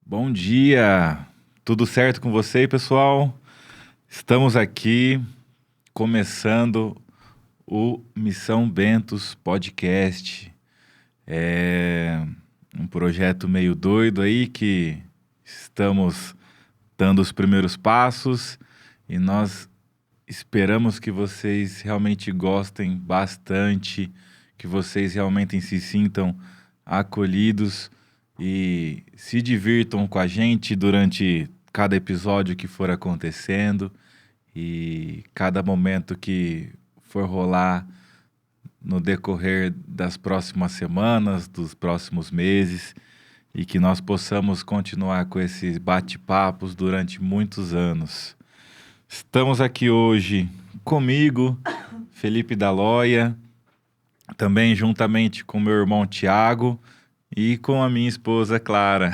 Bom dia! Tudo certo com você, pessoal? Estamos aqui começando o Missão Bentos Podcast. É um projeto meio doido aí que estamos dando os primeiros passos e nós esperamos que vocês realmente gostem bastante, que vocês realmente se sintam acolhidos e se divirtam com a gente durante cada episódio que for acontecendo e cada momento que for rolar no decorrer das próximas semanas, dos próximos meses, e que nós possamos continuar com esses bate-papos durante muitos anos. Estamos aqui hoje comigo, Felipe Daloia, também juntamente com meu irmão Tiago e com a minha esposa Clara.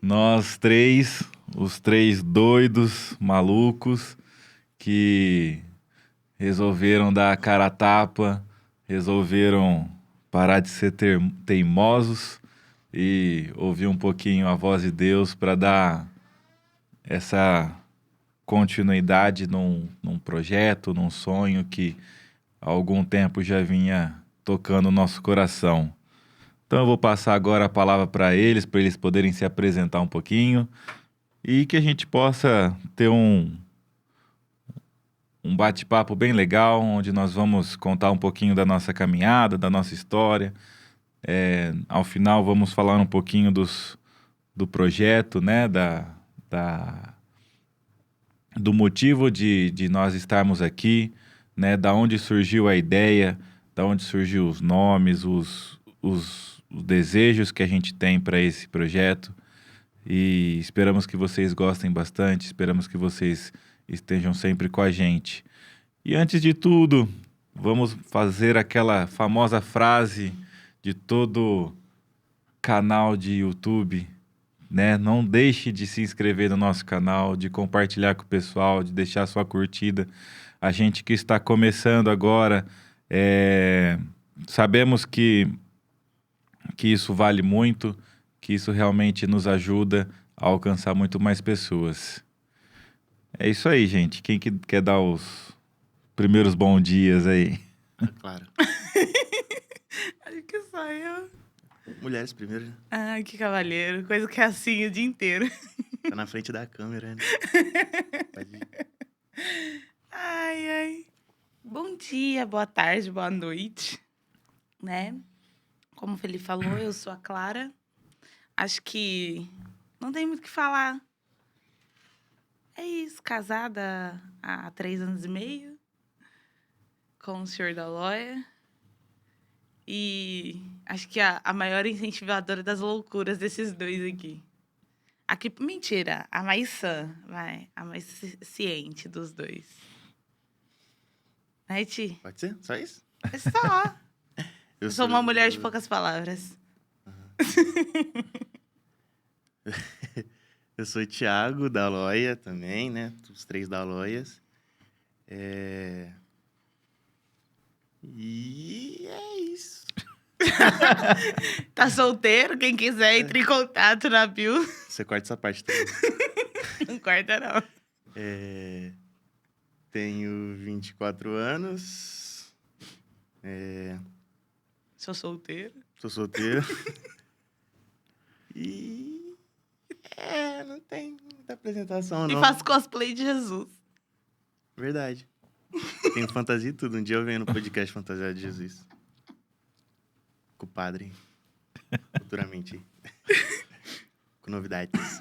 Nós três, os três doidos, malucos, que resolveram dar a cara a tapa, resolveram parar de ser teimosos e ouvir um pouquinho a voz de Deus para dar essa continuidade num projeto, num sonho que há algum tempo já vinha tocando o nosso coração. Então eu vou passar agora a palavra para eles poderem se apresentar um pouquinho e que a gente possa ter um bate-papo bem legal, onde nós vamos contar um pouquinho da nossa caminhada, da nossa história. Ao final vamos falar um pouquinho do projeto, né? Do motivo de nós estarmos aqui, né? Da onde surgiu a ideia, da onde surgiu os nomes, os desejos que a gente tem para esse projeto. E esperamos que vocês gostem bastante, esperamos que vocês estejam sempre com a gente. E antes de tudo, vamos fazer aquela famosa frase de todo canal de YouTube, né? Não deixe de se inscrever no nosso canal, de compartilhar com o pessoal, de deixar sua curtida. A gente que está começando agora, sabemos que isso vale muito, que isso realmente nos ajuda a alcançar muito mais pessoas. É isso aí, gente. Quem que quer dar os primeiros bons dias aí? Claro. Acho que só eu. Mulheres primeiro, né? Ai, que cavalheiro. Coisa que é assim o dia inteiro. Tá na frente da câmera, né? Pode ir. Ai, ai. Bom dia, boa tarde, boa noite. Né? Como o Felipe falou, eu sou a Clara. Acho que não tem muito o que falar. É isso, casada há 3 anos e meio com o senhor Daloia. E acho que a maior incentivadora das loucuras desses dois aqui. Aqui, mentira, a mais sã, vai. A mais ciente dos dois. Né, Ti? Pode ser? Só isso? É só. Eu sou uma mulher de poucas palavras. Eu sou o Thiago, da Loia também, né? Os três da Loias. E é isso. Tá solteiro? Quem quiser, entre em contato na bio. Você corta essa parte também. Não corta, não. Tenho 24 anos. Sou solteiro. Sou solteiro. E... não tem muita apresentação, E não. faço cosplay de Jesus. Verdade. Tenho fantasia e tudo. Um dia eu venho no podcast Fantasia de Jesus. Com o padre. Futuramente. Com novidades.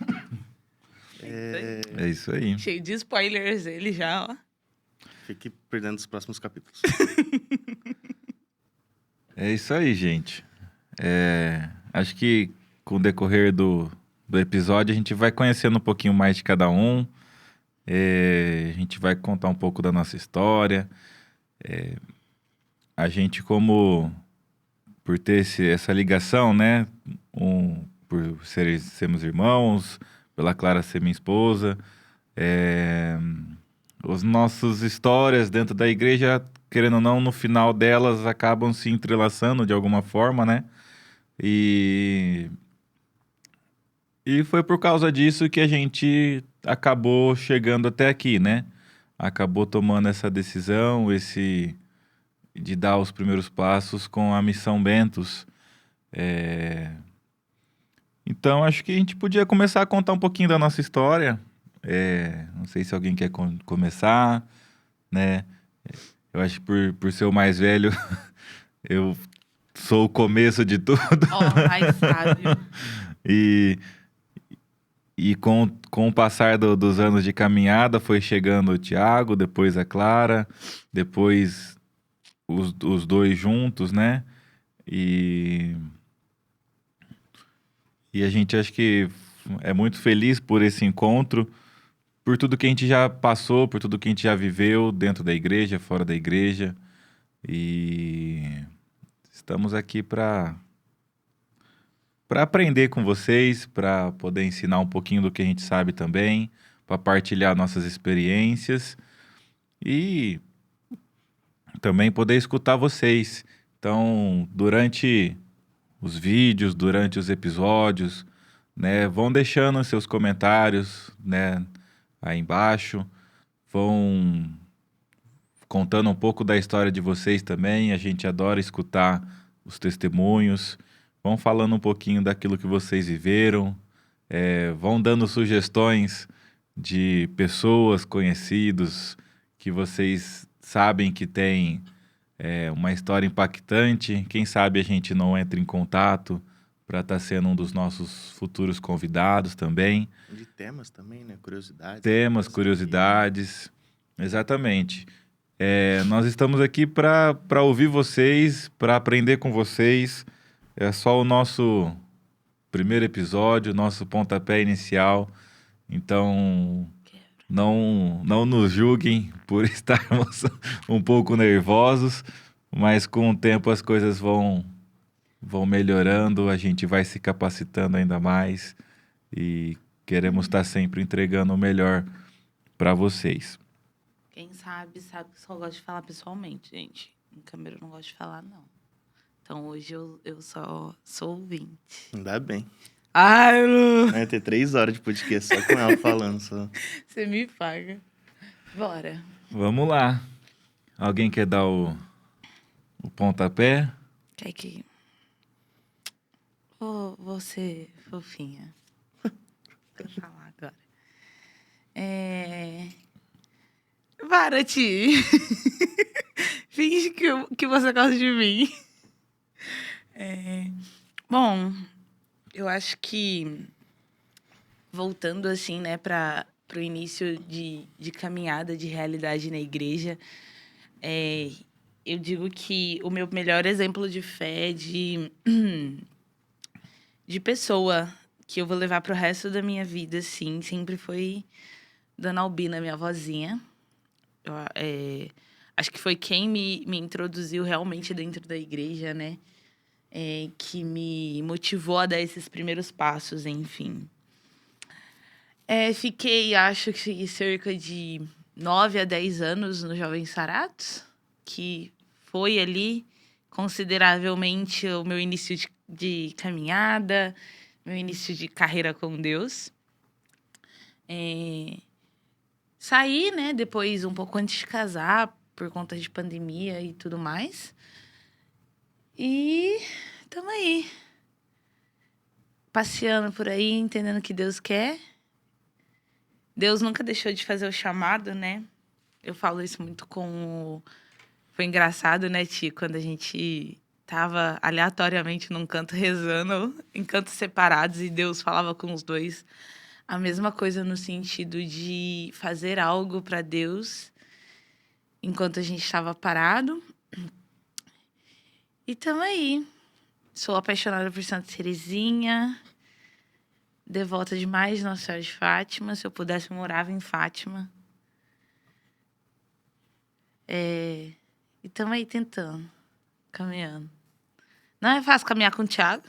É isso aí. Cheio de spoilers ele já, ó. Fique perdendo os próximos capítulos. É isso aí, gente. Acho que com o decorrer do episódio a gente vai conhecendo um pouquinho mais de cada um. A gente vai contar um pouco da nossa história. A gente, por ter essa ligação, né? Por sermos irmãos, pela Clara ser minha esposa. As nossas histórias dentro da igreja, querendo ou não, no final delas acabam se entrelaçando de alguma forma, né? E E foi por causa disso que a gente acabou chegando até aqui, né? Acabou tomando essa decisão, de dar os primeiros passos com a Missão Bentos. Então, acho que a gente podia começar a contar um pouquinho da nossa história. Não sei se alguém quer começar, né? Eu acho que por ser o mais velho, eu sou o começo de tudo. Ó, mais sábio. E, e com o passar dos anos de caminhada, foi chegando o Tiago, depois a Clara, depois os dois juntos, né? E, e a gente acho que é muito feliz por esse encontro, por tudo que a gente já passou, por tudo que a gente já viveu dentro da igreja, fora da igreja. E estamos aqui para aprender com vocês, para poder ensinar um pouquinho do que a gente sabe também, para partilhar nossas experiências e também poder escutar vocês. Então, durante os vídeos, durante os episódios, né, vão deixando seus comentários, né, aí embaixo, vão contando um pouco da história de vocês também. A gente adora escutar os testemunhos. Vão falando um pouquinho daquilo que vocês viveram, vão dando sugestões de pessoas, conhecidos, que vocês sabem que tem uma história impactante. Quem sabe a gente não entra em contato para estar sendo um dos nossos futuros convidados também. De temas também, né? Curiosidades. Temas, curiosidades, exatamente. Nós estamos aqui para ouvir vocês, para aprender com vocês. É só o nosso primeiro episódio, nosso pontapé inicial. Então, não nos julguem por estarmos um pouco nervosos, mas com o tempo as coisas vão melhorando, a gente vai se capacitando ainda mais e queremos estar sempre entregando o melhor para vocês. Quem sabe que só gosto de falar pessoalmente, gente. Em câmera eu não gosto de falar, não. Então hoje eu só sou ouvinte. Ainda bem. Ai, Lu! Vai ter 3 horas de podcast só com ela falando. Só. Você me paga. Bora. Vamos lá. Alguém quer dar o pontapé? Quer que... Vou ser fofinha. Vou falar agora. Para-te! Finge que você gosta de mim. Bom, eu acho que voltando assim, né, para o início de caminhada, de realidade na igreja, eu digo que o meu melhor exemplo de fé, de pessoa que eu vou levar para o resto da minha vida, assim, sempre foi Dona Albina, minha vozinha. Acho que foi quem me introduziu realmente dentro da igreja, né? Que me motivou a dar esses primeiros passos, enfim. Fiquei, acho que cerca de 9 a 10 anos no Jovens Sarados, que foi ali consideravelmente o meu início de caminhada, meu início de carreira com Deus. Saí, né, depois um pouco antes de casar, por conta de pandemia e tudo mais. E estamos aí, passeando por aí, entendendo o que Deus quer. Deus nunca deixou de fazer o chamado, né? Eu falo isso muito com... Foi engraçado, né, Ti? Quando a gente tava aleatoriamente num canto rezando, em cantos separados, e Deus falava com os dois a mesma coisa no sentido de fazer algo para Deus enquanto a gente estava parado. E estamos aí. Sou apaixonada por Santa Terezinha, devota demais de Nossa Senhora de Fátima. Se eu pudesse, eu morava em Fátima. E estamos aí tentando, caminhando. Não é fácil caminhar com o Thiago,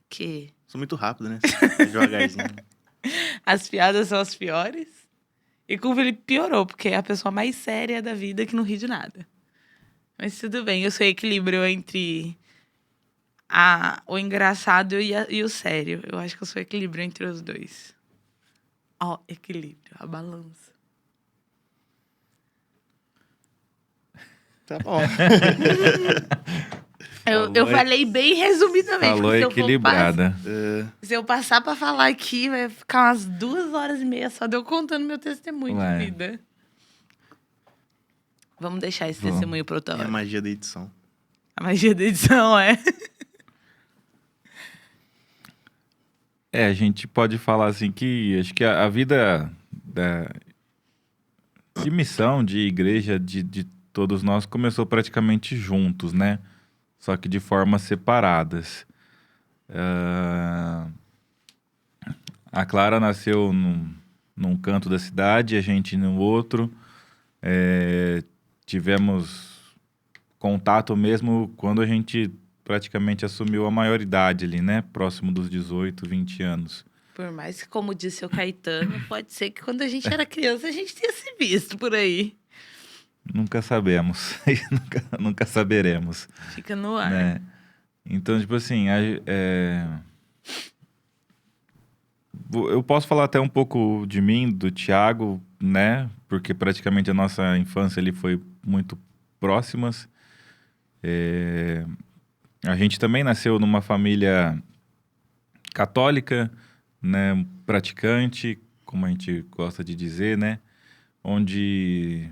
que Sou muito rápido, né? Devagarzinho. as piadas são as piores. E com o Felipe piorou, porque é a pessoa mais séria da vida que não ri de nada. Mas tudo bem, eu sou equilíbrio entre o engraçado e o sério. Eu acho que eu sou equilíbrio entre os dois. Ó, equilíbrio, a balança. Tá bom. Eu falei bem resumidamente. Falou equilibrada. Se eu passar pra falar aqui, vai ficar umas 2h30 só de eu contando meu testemunho Ué. de vida. Vamos deixar esse Vamos. testemunho pra outra É a hora. magia da edição. A magia da edição, é. A gente pode falar assim que acho que a vida de missão, de igreja, de todos nós começou praticamente juntos, né? Só que de formas separadas. A Clara nasceu num canto da cidade, a gente no outro. Tivemos contato mesmo quando a gente praticamente assumiu a maioridade ali, né? Próximo dos 18, 20 anos. Por mais que, como disse o Caetano, pode ser que quando a gente era criança a gente tenha se visto por aí. Nunca sabemos. nunca saberemos. Fica no ar. Né? Então, tipo assim, eu posso falar até um pouco de mim, do Thiago, né? Porque praticamente a nossa infância ali foi muito próximas. A gente também nasceu numa família católica, né? Praticante, como a gente gosta de dizer, né? Onde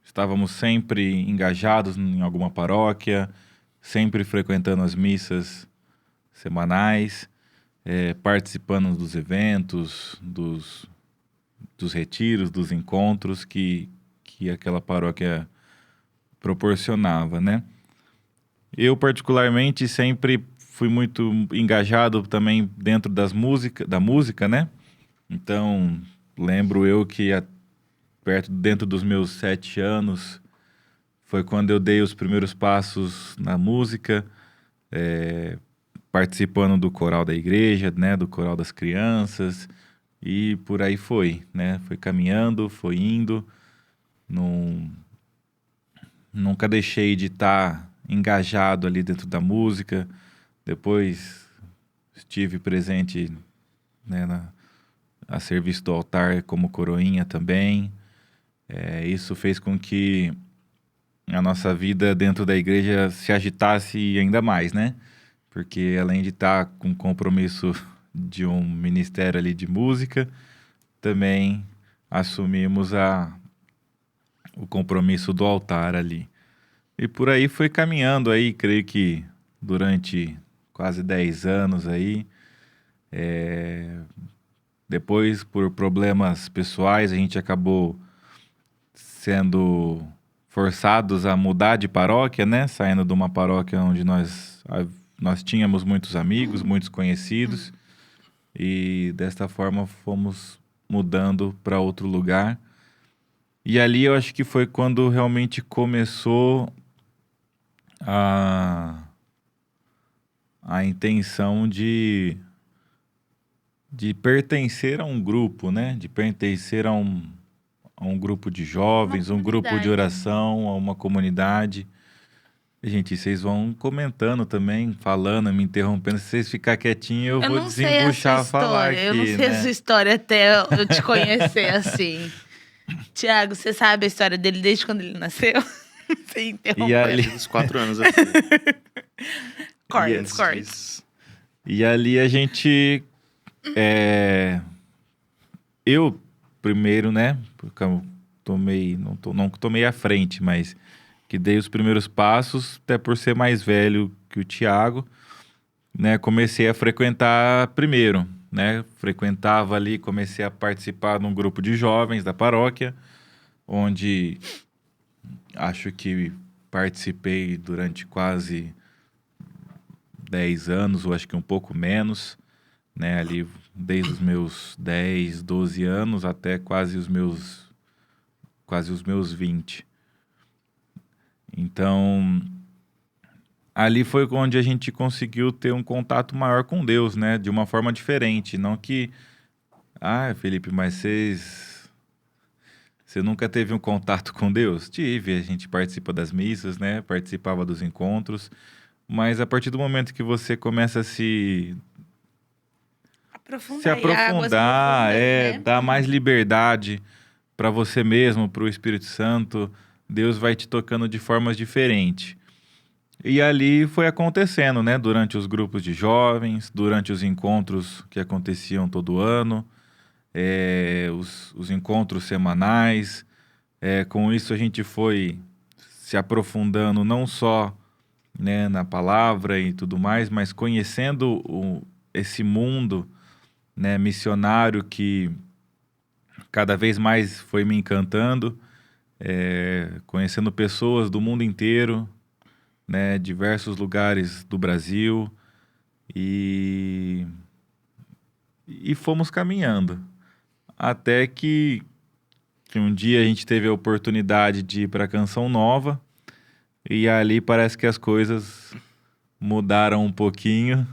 estávamos sempre engajados em alguma paróquia, sempre frequentando as missas semanais, participando dos eventos, dos retiros, dos encontros que aquela paróquia proporcionava, né? Eu, particularmente, sempre fui muito engajado também dentro da música, né? Então, lembro eu que dentro dos meus 7 anos, foi quando eu dei os primeiros passos na música, participando do coral da igreja, né, do coral das crianças, e por aí foi, né? Foi caminhando, foi indo, nunca deixei de estar engajado ali dentro da música. Depois estive presente, né, a serviço do altar como coroinha também. Isso fez com que a nossa vida dentro da igreja se agitasse ainda mais, né? Porque além de estar com compromisso de um ministério ali de música, também assumimos o compromisso do altar ali. E por aí foi caminhando aí, creio que durante quase 10 anos aí. Depois, por problemas pessoais, a gente acabou sendo forçados a mudar de paróquia, né? Saindo de uma paróquia onde nós tínhamos muitos amigos, muitos conhecidos, e desta forma fomos mudando para outro lugar. E ali eu acho que foi quando realmente começou a intenção de pertencer a um grupo, né? De pertencer a um grupo de jovens, um grupo de comunidade. oração, a uma comunidade. Gente, vocês vão comentando também, falando, me interrompendo. Se vocês ficar quietinho, eu vou não sei a desembuchar a sua falar história. aqui, Eu não sei né? a sua história até eu te conhecer assim. Tiago, você sabe a história dele desde quando ele nasceu? Você interrompeu. E ali, Dos 4 anos assim. Cortes. Disso, e ali a gente... Eu, primeiro, né? Porque eu não tomei a frente, mas que dei os primeiros passos, até por ser mais velho que o Thiago, né? Comecei a frequentar primeiro, né? Frequentava ali, comecei a participar num grupo de jovens da paróquia, onde acho que participei durante quase 10 anos, ou acho que um pouco menos, né? Ali desde os meus 10, 12 anos até quase os meus 20. Então, ali foi onde a gente conseguiu ter um contato maior com Deus, né? De uma forma diferente. Não que... Felipe, mas você nunca teve um contato com Deus? Tive, a gente participa das missas, né? Participava dos encontros, mas a partir do momento que você começa a se Aprofundar. se aprofundar, né? dar mais liberdade para você mesmo, para o Espírito Santo, Deus vai te tocando de formas diferentes. E ali foi acontecendo, né? Durante os grupos de jovens, durante os encontros que aconteciam todo ano, os encontros semanais. Com isso a gente foi se aprofundando não só, né, na palavra e tudo mais, mas conhecendo esse mundo, né, missionário que cada vez mais foi me encantando, conhecendo pessoas do mundo inteiro, né, diversos lugares do Brasil, e fomos caminhando. Até que um dia a gente teve a oportunidade de ir para a Canção Nova, e ali parece que as coisas mudaram um pouquinho.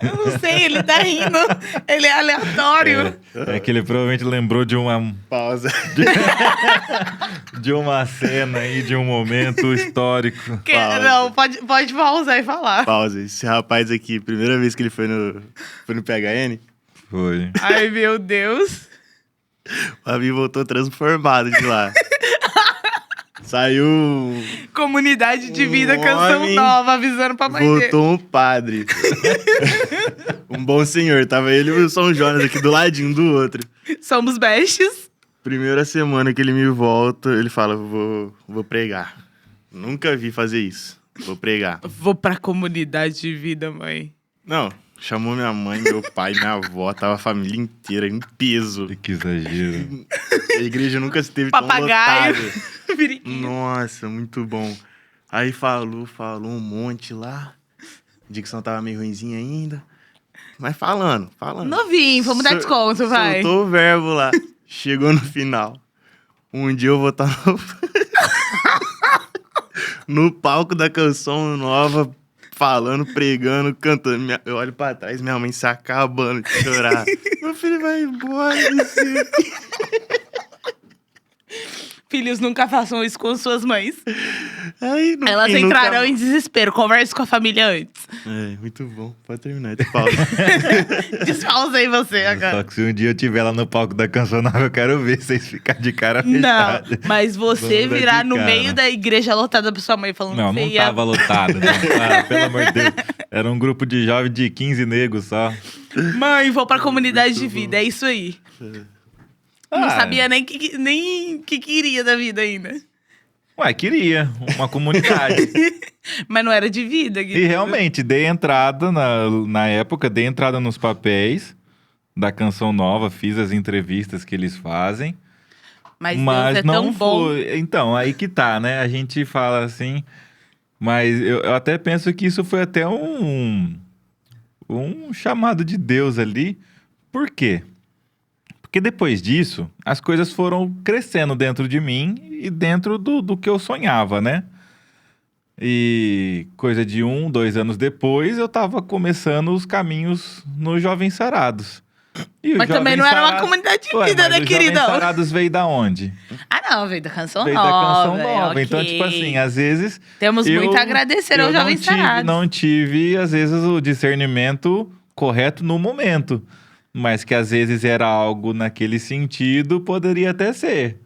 Eu não sei, ele tá rindo. Ele é aleatório. É que ele provavelmente lembrou de uma Pausa. de uma cena aí, de um momento histórico. Pausa. Não, pode pausar e falar. Pausa. Esse rapaz aqui, primeira vez que ele foi no PHN, Foi. Ai, meu Deus. o Ravi voltou transformado de lá. Saiu... Comunidade de vida, Um Canção homem Nova, avisando pra mãe dele. Voltou um padre. Um bom senhor. Tava ele e o São Jonas aqui do ladinho do outro. Somos bestes. Primeira semana que ele me volta, ele fala, vou pregar. Nunca vi fazer isso. Vou pregar. Vou pra comunidade de vida, mãe. Não, chamou minha mãe, meu pai, minha avó, tava a família inteira em peso. Que exagero. A igreja nunca esteve tão Papagaio. lotada. Periquito. Nossa, muito bom. Aí falou um monte lá. A dicção tava meio ruinzinha ainda. Mas falando. Novinho, vamos dar desconto, vai. Soltou o verbo lá. Chegou no final. Um dia eu vou estar no palco da Canção Nova, falando, pregando, cantando. Eu olho pra trás, minha mãe se acabando de chorar. Meu filho vai embora. Filhos, nunca façam isso com suas mães. Aí, no Elas fim, entrarão nunca... em desespero. Converse com a família antes. Muito bom. Pode terminar esse pausa. Despausa aí você Só agora. que se um dia eu estiver lá no palco da Canção Nova, eu quero ver vocês ficarem de cara Não, fechada. mas você Vamos dar virar de no cara. meio da igreja lotada pra sua mãe falando Não, que não você ia... tava lotado. Não, pelo amor de Deus. Era um grupo de jovens de 15 negros só. Mãe, vou pra comunidade de vida, é isso aí. Não Ah, sabia nem que queria da vida ainda. Ué, queria uma comunidade. Mas não era de vida. E realmente, dei entrada na época, dei entrada nos papéis da Canção Nova, fiz as entrevistas que eles fazem. Mas Deus é não tão bom. foi. Então, aí que tá, né? A gente fala assim, mas eu até penso que isso foi até um chamado de Deus ali. Por quê? Porque depois disso, as coisas foram crescendo dentro de mim e dentro do que eu sonhava, né? E coisa de 1, 2 anos depois, eu tava começando os caminhos nos Jovens Sarados. E os Mas também Jovens não era uma Sarados- comunidade de Ué, vida, mas né, os queridão? Jovens Sarados veio da onde? Ah, não, veio da Canção Veio Nova. da Canção Nova. ok. Então, tipo assim, às vezes... Temos muito a agradecer aos Jovens Sarados. Não tive, às vezes, o discernimento correto no momento. Mas que às vezes era algo naquele sentido, poderia até ser,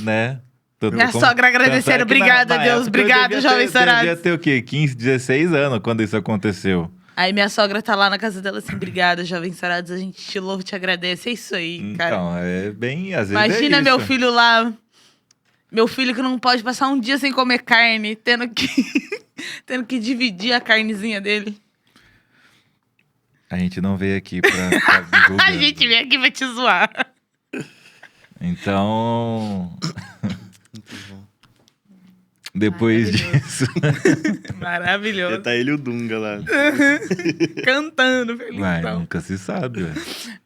né? Minha sogra agradecendo, obrigada, Deus, obrigado, Jovens Sarados. Devia ter o quê? 15, 16 anos quando isso aconteceu. Aí minha sogra tá lá na casa dela assim, obrigada, Jovens Sarados, a gente te louva, te agradece. É isso aí, cara. Então, é bem, às vezes Imagina é isso. meu filho lá, meu filho que não pode passar um dia sem comer carne, tendo que dividir a carnezinha dele. A gente não veio aqui pra ficar A julgando. gente vem aqui pra te zoar. Então, depois disso... Já Maravilhoso. tá ele e o Dunga lá. Cantando, feliz. Vai, nunca se sabe, velho.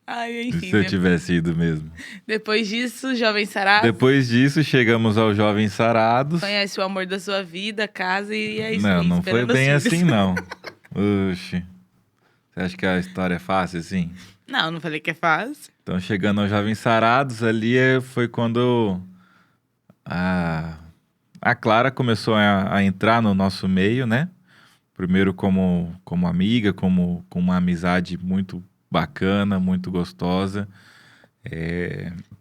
Ai, E enfim. se eu tivesse ido mesmo. Depois disso, Jovem Sarado, Depois disso, chegamos aos Jovens Sarados. conhece o amor da sua vida, casa e é isso Não, aí. não foi esperando os bem filhos. assim, não. Oxi. Você acha que a história é fácil assim? Não, não falei que é fácil. Então, chegando aos Jovens Sarados, ali foi quando a Clara começou a entrar no nosso meio, né? Primeiro como amiga, com uma amizade muito bacana, muito gostosa.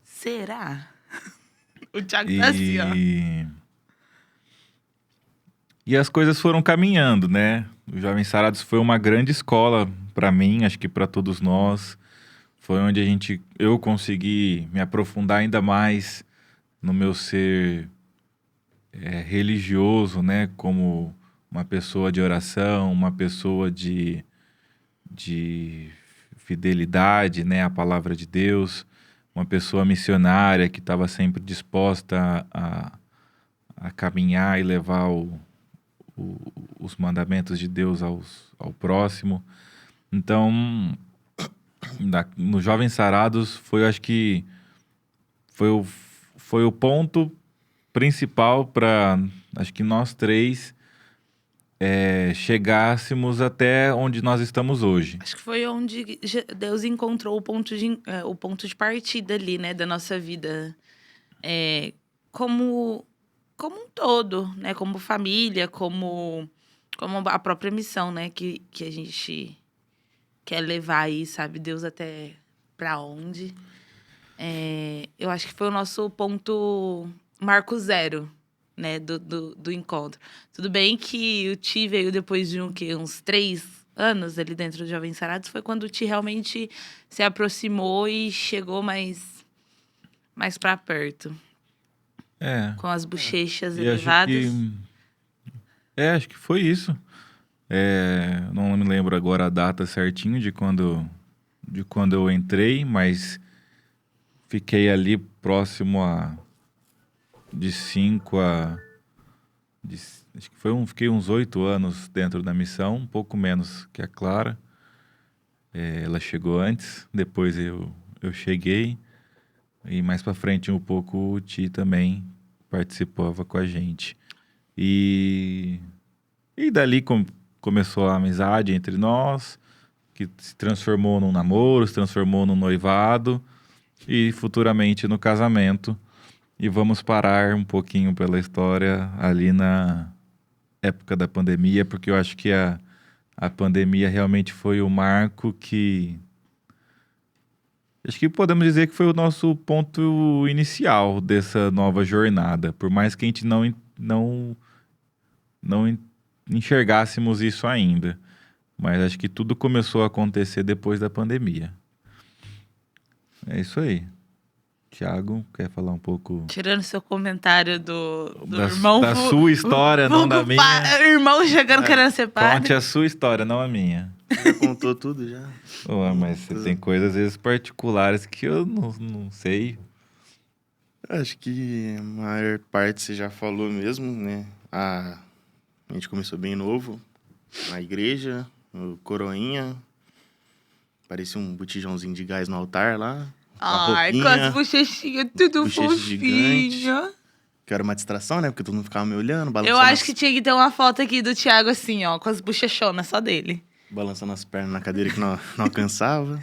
Será? O Thiago tá assim, ó. E as coisas foram caminhando, né? O Jovens Sarados foi uma grande escola para mim, acho que para todos nós. Foi onde eu consegui me aprofundar ainda mais no meu ser religioso, né? Como uma pessoa de oração, uma pessoa de fidelidade, né? À palavra de Deus, uma pessoa missionária que estava sempre disposta a caminhar e levar os mandamentos de Deus ao próximo. Então, no Jovens Sarados, acho que foi o ponto principal para, acho que nós três chegássemos até onde nós estamos hoje. Acho que foi onde Deus encontrou o ponto de partida ali, né, da nossa vida. Como um todo, né? Como família, como a própria missão, né? Que a gente quer levar aí, sabe? Deus até pra onde. Eu acho que foi o nosso ponto marco zero, né? Do encontro. Tudo bem que o Ti veio depois de uns 3 anos ali dentro do Jovens Sarados. Foi quando o Ti realmente se aproximou e chegou mais pra perto. Com as bochechas elevadas. Acho que foi isso. Não me lembro agora a data certinho de quando eu entrei, mas fiquei ali próximo de 5 acho que fiquei uns 8 anos dentro da missão, um pouco menos que a Clara. Ela chegou antes, depois eu cheguei. E mais pra frente um pouco o Ti também participava com a gente. E dali começou a amizade entre nós, que se transformou num namoro, se transformou num noivado e futuramente no casamento. E vamos parar um pouquinho pela história ali na época da pandemia, porque eu acho que a pandemia realmente foi o marco que... Acho que podemos dizer que foi o nosso ponto inicial dessa nova jornada. Por mais que a gente não enxergássemos isso ainda. Mas acho que tudo começou a acontecer depois da pandemia. É isso aí. Thiago, quer falar um pouco? Tirando seu comentário do irmão... Da sua história, não da minha. Irmão chegando querendo ser padre. Conte a sua história, não a minha. Já contou tudo, já. Mas você tem coisas, às vezes, particulares que eu não sei. Acho que a maior parte você já falou mesmo, né? A gente começou bem novo, na igreja, no coroinha. Parecia um botijãozinho de gás no altar lá. Ai, com as bochechinhas tudo fofinho. Que era uma distração, né? Porque todo mundo ficava me olhando, balançando. Eu acho que tinha que ter uma foto aqui do Thiago assim, ó, com as bochechonas só dele. Balançando as pernas na cadeira que não alcançava.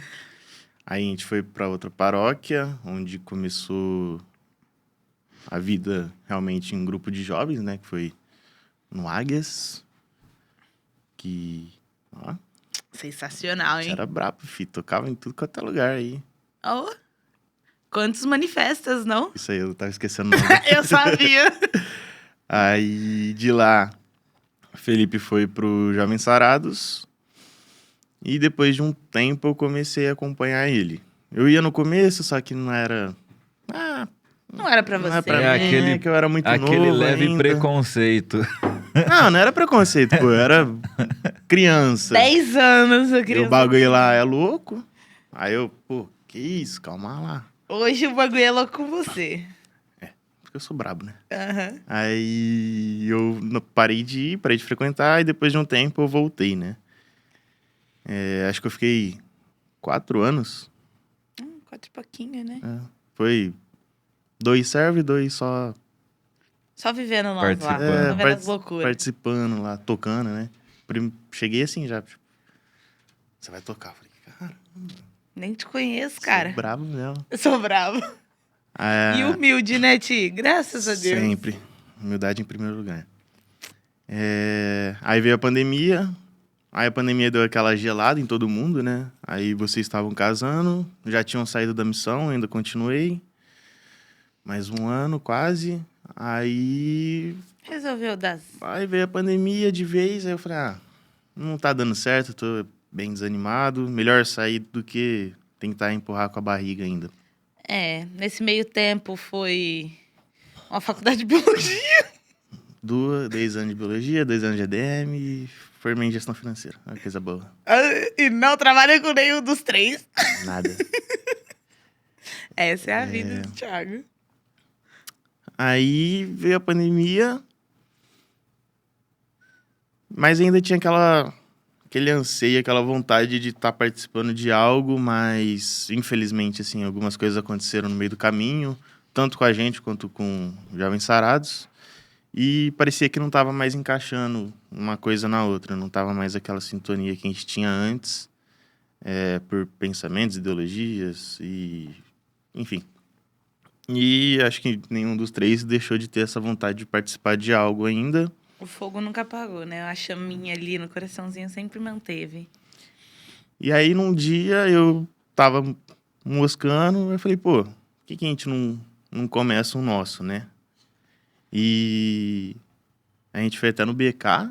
Aí a gente foi pra outra paróquia, onde começou a vida realmente em grupo de jovens, né? Que foi no Águias. Que... ó, sensacional, hein? Era brabo, filho. Tocava em tudo quanto é lugar aí. Oh, quantos manifestas, não? Isso aí, eu tava esquecendo o nome. Eu sabia. Aí, de lá, Felipe foi pro Jovens Sarados. E depois de um tempo, eu comecei a acompanhar ele. Eu ia no começo, só que não era... não era pra você. Não era pra mim, que eu era muito novo aquele leve ainda. Preconceito. Não era preconceito, pô. Eu era criança. 10 anos, eu queria... E o bagulho lá é louco. Aí eu, pô, que isso? Calma lá. Hoje o bagulho é louco com você. Porque eu sou brabo, né? Uhum. Aí eu parei de frequentar e depois de um tempo eu voltei, né? Acho que eu fiquei 4 anos. 4 e pouquinho, né? Foi 2 serve, 2 só... Só vivendo nós lá, vendo as loucuras. Participando lá, tocando, né? Cheguei assim já, tipo, você vai tocar? Eu falei, caramba. Nem te conheço, cara. Sou bravo mesmo. Eu sou bravo. E humilde, né, Ti? Graças a Deus. Sempre. Humildade em primeiro lugar. Aí veio a pandemia. Aí a pandemia deu aquela gelada em todo mundo, né? Aí vocês estavam casando, já tinham saído da missão, ainda continuei. Mais um ano, quase. Aí Resolveu dar. veio a pandemia de vez, aí eu falei, não tá dando certo, tô bem desanimado. Melhor sair do que tentar empurrar com a barriga ainda. Nesse meio tempo foi uma faculdade de biologia. 2 anos de biologia, 2 anos de ADM e formei em gestão financeira. Uma coisa boa. E não trabalha com nenhum dos 3. Nada. Essa é a vida do Thiago. Aí veio a pandemia, mas ainda tinha aquele anseio, aquela vontade de estar participando de algo, mas infelizmente, assim, algumas coisas aconteceram no meio do caminho, tanto com a gente quanto com Jovens Sarados, e parecia que não estava mais encaixando uma coisa na outra, não estava mais aquela sintonia que a gente tinha antes, por pensamentos, ideologias, e enfim. E acho que nenhum dos 3 deixou de ter essa vontade de participar de algo ainda. O fogo nunca apagou, né? A chaminha ali no coraçãozinho sempre manteve. E aí, num dia, eu tava moscando, eu falei, por que a gente não começa um nosso, né? E a gente foi até no BK,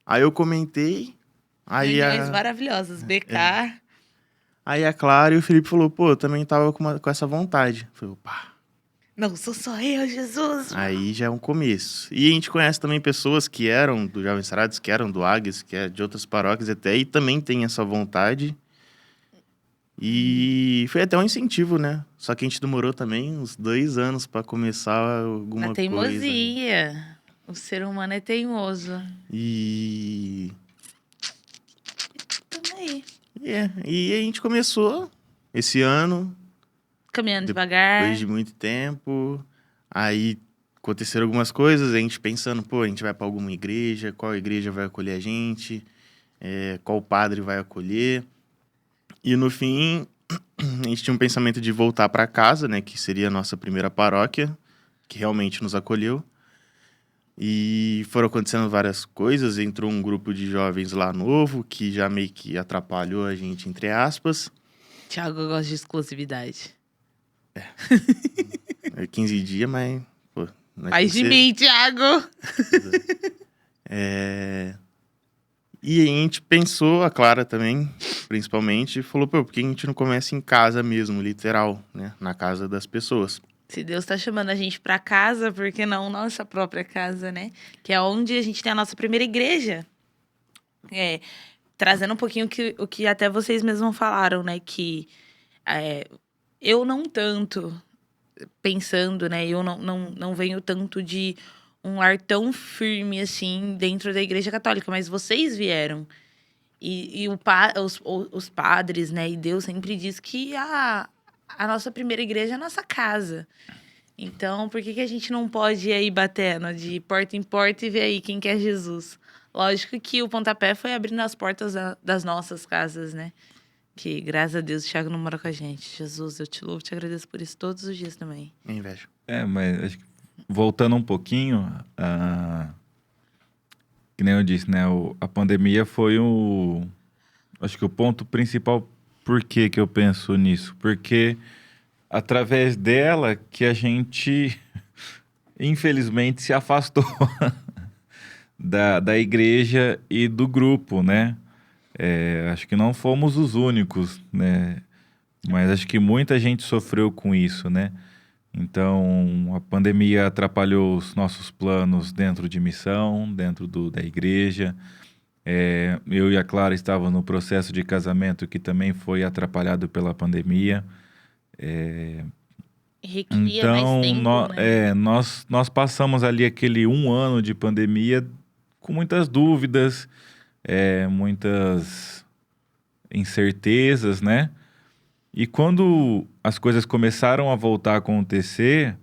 aí eu comentei, Reuniões maravilhosas, BK. Aí a Clara e o Felipe falou, eu também tava com essa vontade. Eu falei, opa. Não sou só eu, Jesus. Aí já é um começo. E a gente conhece também pessoas que eram do Jovens Sarados, que eram do Águias, que é de outras paróquias até, e também tem essa vontade. E foi até um incentivo, né? Só que a gente demorou também uns 2 anos para começar alguma coisa. A teimosia. O ser humano é teimoso. E Também. E a gente começou esse ano. Caminhando devagar. Depois de muito tempo. Aí aconteceram algumas coisas, a gente pensando, a gente vai para alguma igreja, qual igreja vai acolher a gente, qual padre vai acolher. E no fim, a gente tinha um pensamento de voltar para casa, né, que seria a nossa primeira paróquia, que realmente nos acolheu. E foram acontecendo várias coisas, entrou um grupo de jovens lá novo, que já meio que atrapalhou a gente, entre aspas. Thiago gosta de exclusividade. 15 dias, mas... Faz de mim, Thiago! E a gente pensou, a Clara também, principalmente, falou, por que a gente não começa em casa mesmo, literal, né? Na casa das pessoas. Se Deus tá chamando a gente pra casa, por que não nossa própria casa, né? Que é onde a gente tem a nossa primeira igreja. Trazendo um pouquinho o que até vocês mesmos falaram, né? Que eu não tanto pensando, né? Eu não venho tanto de um ar tão firme, assim, dentro da Igreja Católica. Mas vocês vieram. E os padres, né? E Deus sempre diz que a nossa primeira igreja é a nossa casa. Então, por que a gente não pode ir aí batendo de porta em porta e ver aí quem quer Jesus? Lógico que o pontapé foi abrindo as portas das nossas casas, né? Que, graças a Deus, o Thiago não mora com a gente. Jesus, eu te louvo e te agradeço por isso todos os dias também. Inveja. Mas acho que voltando um pouquinho, que nem eu disse, né? A pandemia foi acho que o ponto principal. Por que eu penso nisso? Porque através dela que a gente, infelizmente, se afastou da igreja e do grupo, né? Acho que não fomos os únicos, né? Mas acho que muita gente sofreu com isso, né? Então, a pandemia atrapalhou os nossos planos dentro de missão, dentro da igreja. Eu e a Clara estávamos no processo de casamento que também foi atrapalhado pela pandemia. Requeria Então, mais tempo, né? nós passamos ali aquele 1 ano de pandemia com muitas dúvidas, muitas incertezas, né? E quando as coisas começaram a voltar a acontecer,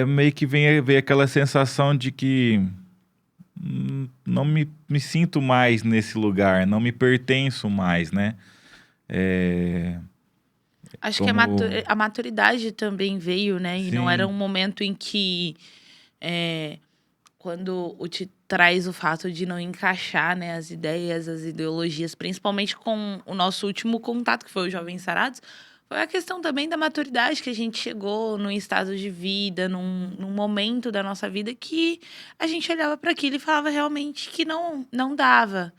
meio que veio aquela sensação de que não me sinto mais nesse lugar, não me pertenço mais, né? Acho que a maturidade também veio, né? E não era um momento em que quando te traz o fato de não encaixar, né, as ideias, as ideologias, principalmente com o nosso último contato, que foi o Jovens Sarados, foi a questão também da maturidade que a gente chegou num estado de vida, num momento da nossa vida que a gente olhava para aquilo e falava realmente que não dava.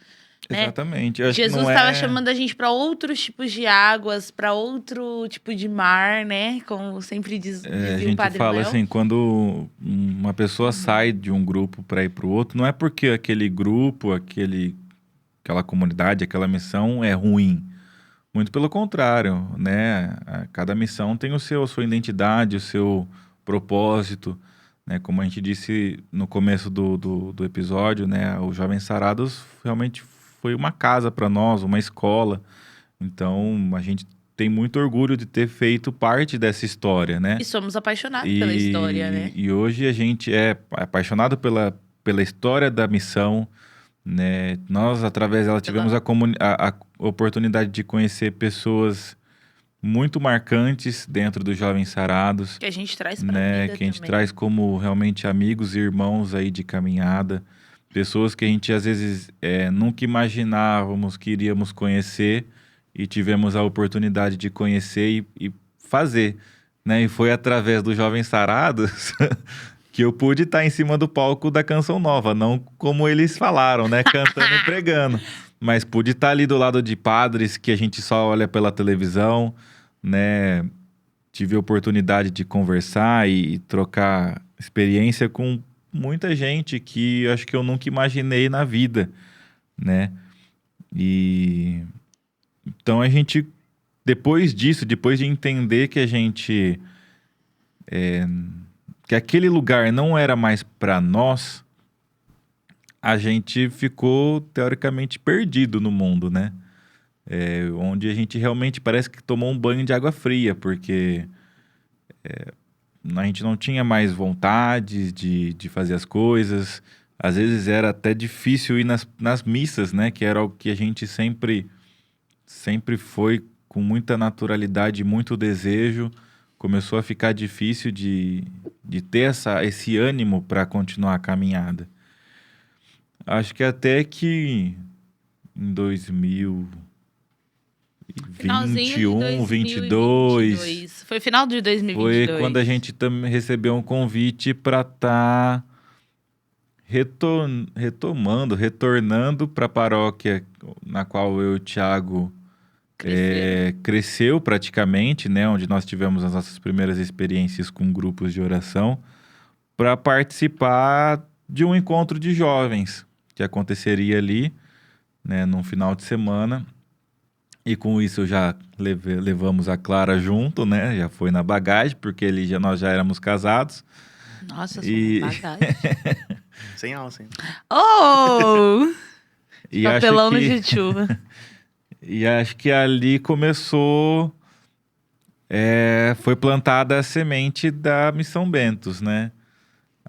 Né? Exatamente. Eu acho que Jesus não estava é... chamando a gente para outros tipos de águas, para outro tipo de mar, né? Como sempre a dizia o gente Padre fala Noel. assim, quando uma pessoa sai de um grupo para ir para o outro, não é porque aquele grupo, aquela comunidade, aquela missão é ruim. Muito pelo contrário, né? Cada missão tem a sua identidade, o seu propósito, né? Como a gente disse no começo do episódio, né? O Jovens Sarados realmente foi uma casa para nós, uma escola. Então, a gente tem muito orgulho de ter feito parte dessa história, né? E somos apaixonados pela história, né? E hoje a gente é apaixonado pela história da missão, né? Nós, através dela, tivemos a oportunidade de conhecer pessoas muito marcantes dentro dos Jovens Sarados, Que a gente traz pra né? vida Que a gente também. traz como realmente amigos e irmãos aí de caminhada. Pessoas que a gente, às vezes, nunca imaginávamos que iríamos conhecer e tivemos a oportunidade de conhecer e fazer, né? E foi através dos Jovens Sarados que eu pude estar em cima do palco da Canção Nova, não como eles falaram, né? Cantando e pregando. Mas pude estar ali do lado de padres que a gente só olha pela televisão, né? Tive a oportunidade de conversar e trocar experiência com muita gente que eu acho que eu nunca imaginei na vida, né? E então a gente, depois disso, depois de entender que a gente que aquele lugar não era mais para nós, a gente ficou teoricamente perdido no mundo, né? Onde a gente realmente parece que tomou um banho de água fria, porque a gente não tinha mais vontade de fazer as coisas. Às vezes era até difícil ir nas missas, né? Que era o que a gente sempre foi com muita naturalidade e muito desejo. Começou a ficar difícil de ter esse ânimo para continuar a caminhada. Acho que até que em 2021, 22... Foi final de 2022. Foi quando a gente recebeu um convite para estar retornando para a paróquia na qual eu e o Thiago cresceu praticamente, né? Onde nós tivemos as nossas primeiras experiências com grupos de oração, para participar de um encontro de jovens que aconteceria ali, né? Num final de semana. E com isso já levamos a Clara junto, né? Já foi na bagagem, porque nós já éramos casados. Nossa, eu sou uma bagagem. Sem alça, hein? Oh! E Papelão no Jujuba. E acho que ali começou... foi plantada a semente da Missão Bentos, né?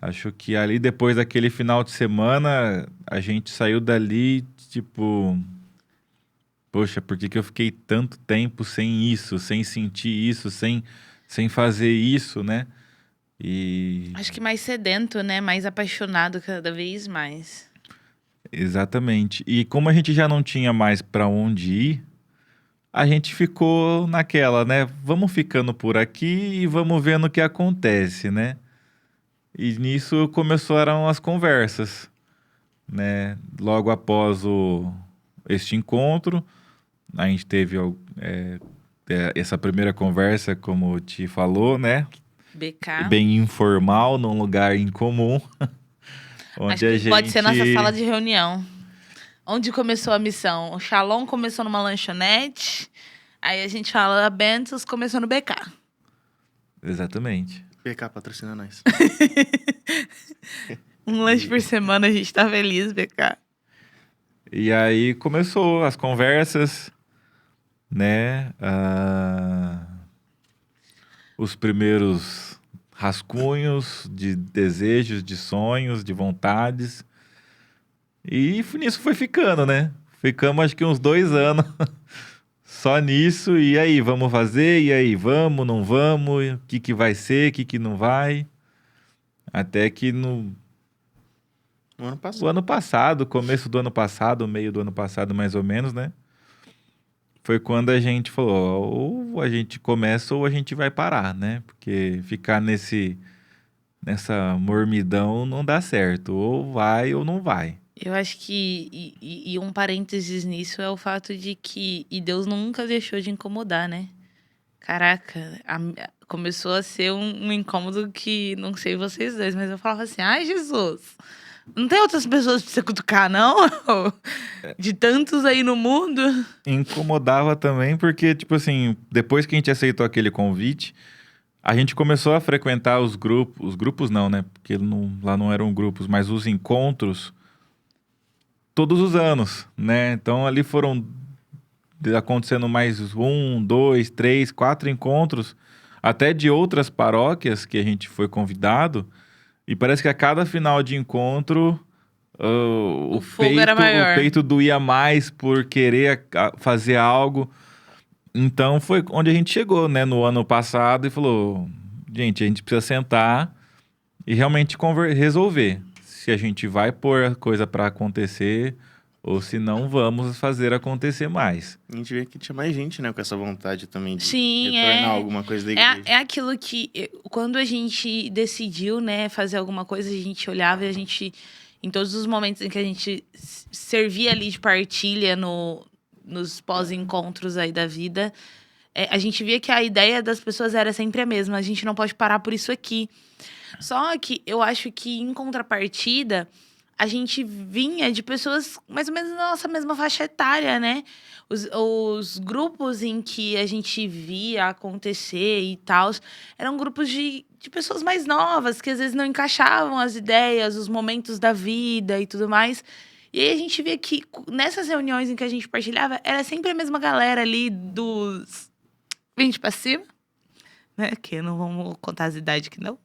Acho que ali, depois daquele final de semana, a gente saiu dali, tipo... Poxa, por que eu fiquei tanto tempo sem isso, sem sentir isso, sem fazer isso, né? E... Acho que mais sedento, né? Mais apaixonado cada vez mais. Exatamente. E como a gente já não tinha mais para onde ir, a gente ficou naquela, né? Vamos ficando por aqui e vamos vendo o que acontece, né? E nisso começaram as conversas, né? Logo após este encontro, a gente teve essa primeira conversa, como te falou, né? BK. Bem informal, num lugar incomum. Onde Acho que pode ser nossa sala de reunião. Onde começou a missão? O Shalom começou numa lanchonete. Aí a gente fala, a Bentos começou no BK. Exatamente. BK patrocina nós. Um lanche por semana, a gente tá feliz, BK. E aí começou as conversas, né? Os primeiros rascunhos de desejos, de sonhos, de vontades. E nisso foi ficando, né? Ficamos acho que uns 2 anos só nisso. E aí, vamos fazer? E aí, vamos, não vamos? O que vai ser? O que não vai? Até que No ano O passado. ano passado, começo do ano passado, meio do ano passado mais ou menos, né? Foi quando a gente falou, ó, ou a gente começa ou a gente vai parar, né? Porque ficar nessa mormidão não dá certo. Ou vai ou não vai. Eu acho que, e um parênteses nisso é o fato de que e Deus nunca deixou de incomodar, né? Caraca, começou a ser um incômodo que, não sei vocês dois, mas eu falava assim, ai, Jesus, não tem outras pessoas pra você cutucar, não? De tantos aí no mundo. Incomodava também porque, tipo assim, depois que a gente aceitou aquele convite, a gente começou a frequentar os grupos não, né? Porque lá não eram grupos, mas os encontros todos os anos, né? Então ali foram acontecendo mais 1, 2, 3, 4 encontros, até de outras paróquias que a gente foi convidado, e parece que a cada final de encontro O fogo era o maior. peito doía mais por querer fazer algo. Então foi onde a gente chegou, né, no ano passado e falou, gente, a gente precisa sentar e realmente resolver se a gente vai pôr a coisa para acontecer ou se não vamos fazer acontecer mais. A gente vê que tinha mais gente, né? Com essa vontade também de Sim, retornar alguma coisa da igreja. É aquilo que, quando a gente decidiu, né, fazer alguma coisa, a gente olhava e a gente, em todos os momentos em que a gente servia ali de partilha nos pós-encontros aí da vida, a gente via que a ideia das pessoas era sempre a mesma. A gente não pode parar por isso aqui. Só que eu acho que, em contrapartida, a gente vinha de pessoas mais ou menos da nossa mesma faixa etária, né? Os grupos em que a gente via acontecer e tal, eram grupos de pessoas mais novas, que às vezes não encaixavam as ideias, os momentos da vida e tudo mais. E aí a gente via que nessas reuniões em que a gente partilhava, era sempre a mesma galera ali dos 20 pra cima, né? Que não vamos contar as idades que não.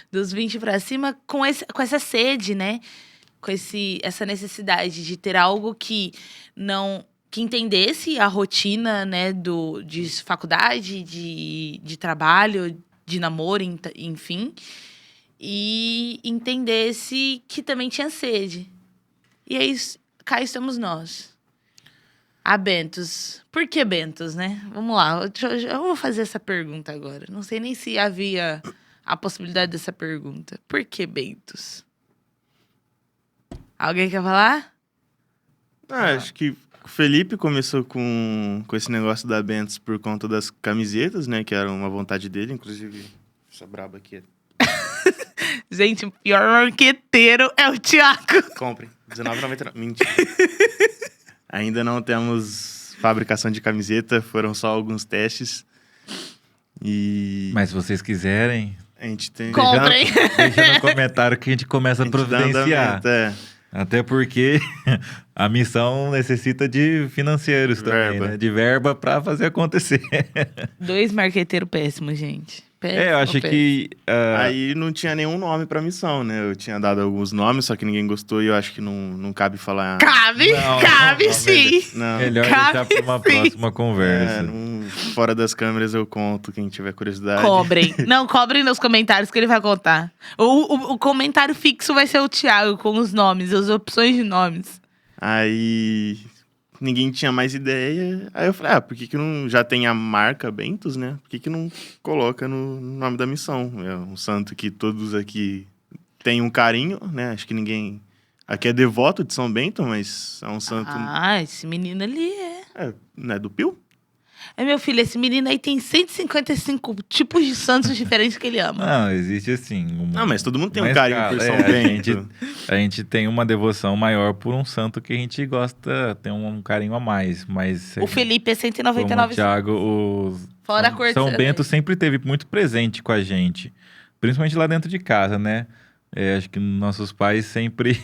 Dos 20 pra cima, com essa sede, né? Com essa necessidade de ter algo que entendesse a rotina, né, de faculdade, de trabalho, de namoro, enfim, e entendesse que também tinha sede. E aí, cá estamos nós. A Bentos. Por que Bentos, né? Vamos lá, eu vou fazer essa pergunta agora. Não sei nem se havia a possibilidade dessa pergunta. Por que Bentos? Alguém quer falar? Acho que o Felipe começou com esse negócio da Bentos por conta das camisetas, né? Que era uma vontade dele, inclusive essa braba aqui. Gente, o pior marqueteiro é o Thiago. Comprem, R$19,99. Mentira. Ainda não temos fabricação de camiseta, foram só alguns testes. Mas se vocês quiserem, a gente tem... Comprem. deixa no comentário que a gente começa a providenciar. Até porque a missão necessita de financeiros também, né? De verba para fazer acontecer. 2 marqueteiros péssimos, gente. Eu acho que... Aí não tinha nenhum nome pra missão, né? Eu tinha dado alguns nomes, só que ninguém gostou e eu acho que não cabe falar... Cabe sim! Não. Melhor deixar para uma próxima conversa. Fora das câmeras eu conto, quem tiver curiosidade. Cobrem. Não, cobrem nos comentários que ele vai contar. O comentário fixo vai ser o Thiago, com os nomes, as opções de nomes. Aí... ninguém tinha mais ideia. Aí eu falei, por que não... já tem a marca Bentos, né? Por que não coloca no nome da missão? É um santo que todos aqui têm um carinho, né? Acho que ninguém aqui é devoto de São Bento, mas é um santo... esse menino ali não é do Pio? Meu filho, esse menino aí tem 155 tipos de santos diferentes que ele ama. Não, existe assim... Não, mas todo mundo tem um carinho por São Bento. A gente tem uma devoção maior por um santo que a gente gosta, tem um carinho a mais, mas... O Felipe é 199. Como o Thiago, Fora a cor São Bento sempre teve muito presente com a gente, principalmente lá dentro de casa, né? Acho que nossos pais sempre,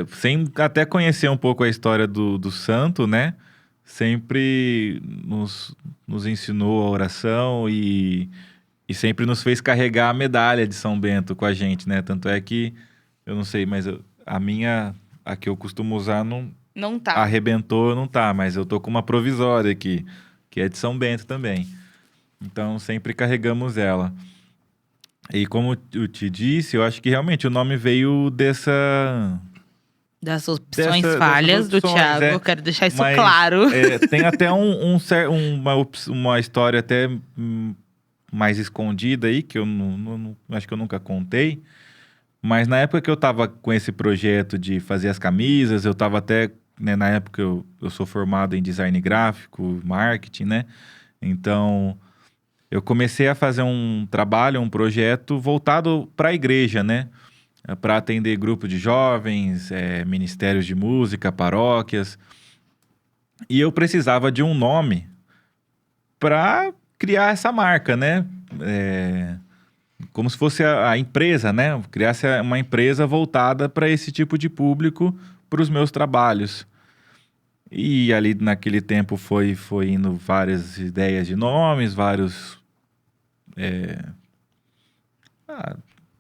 sem até conhecer um pouco a história do santo, né? Sempre nos ensinou a oração e sempre nos fez carregar a medalha de São Bento com a gente, né? Tanto é que, eu não sei, mas a que eu costumo usar não tá. Arrebentou, não tá, mas eu tô com uma provisória aqui, que é de São Bento também. Então, sempre carregamos ela. E como eu te disse, eu acho que realmente o nome veio Das opções dessas falhas do opções, Thiago, eu quero deixar isso Mas, claro. tem até uma história até mais escondida aí, que eu acho que eu nunca contei. Mas na época que eu tava com esse projeto de fazer as camisas, eu tava até, né, na época eu sou formado em design gráfico, marketing, né? Então, eu comecei a fazer um trabalho, um projeto voltado para a igreja, né? Para atender grupo de jovens, ministérios de música, paróquias. E eu precisava de um nome para criar essa marca, né? Como se fosse a empresa, né? Criasse uma empresa voltada para esse tipo de público, para os meus trabalhos. E ali naquele tempo foi indo várias ideias de nomes, vários